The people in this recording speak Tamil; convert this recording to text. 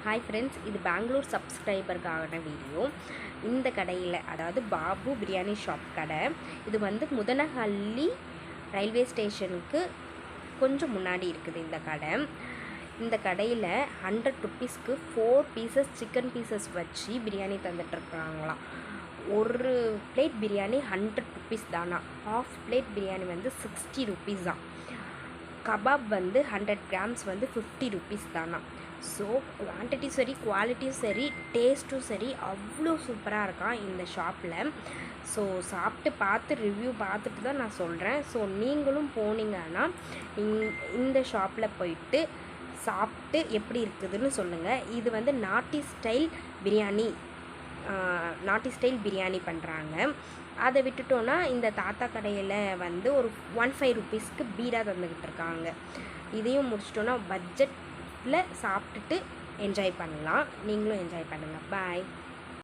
ஹாய் ஃப்ரெண்ட்ஸ், இது பெங்களூர் சப்ஸ்கிரைபருக்கான வீடியோ. இந்த கடையில், அதாவது பாபு பிரியாணி ஷாப் கடை, இது வந்து முதனஹள்ளி ரயில்வே ஸ்டேஷனுக்கு கொஞ்சம் முன்னாடி இருக்குது இந்த கடை. இந்த கடையில் 100 ருப்பீஸ்க்கு 4 பீசஸ் சிக்கன் பீசஸ் வச்சு பிரியாணி தந்துட்டுருக்காங்களாம். ஒரு பிளேட் பிரியாணி 100 ருப்பீஸ் தானா. ஹாஃப் பிளேட் பிரியாணி வந்து 60 ருப்பீஸ் தான். கபாப் வந்து 100 கிராம்ஸ் வந்து 50 ருப்பீஸ் தானா. ஸோ குவான்டிட்டி சரி, குவாலிட்டியும் சரி, டேஸ்ட்டும் சரி, அவ்வளோ சூப்பராக இருக்கான் இந்த ஷாப்பில். ஸோ சாப்பிட்டு பார்த்து ரிவ்யூ பார்த்துட்டு தான் நான் சொல்கிறேன். ஸோ நீங்களும் போனீங்கன்னா இந்த ஷாப்பில் போயிட்டு சாப்பிட்டு எப்படி இருக்குதுன்னு சொல்லுங்கள். இது வந்து நாட்டி ஸ்டைல் பிரியாணி பண்ணுறாங்க. அதை விட்டுட்டோன்னா இந்த தாத்தா கடையில் வந்து ஒரு 15 ருப்பீஸ்க்கு பீடா தந்துக்கிட்டு இருக்காங்க. இதையும் முடிச்சிட்டோன்னா பட்ஜெட்டில் சாப்பிட்டுட்டு என்ஜாய் பண்ணலாம். நீங்களும் என்ஜாய் பண்ணுங்கள். பாய்.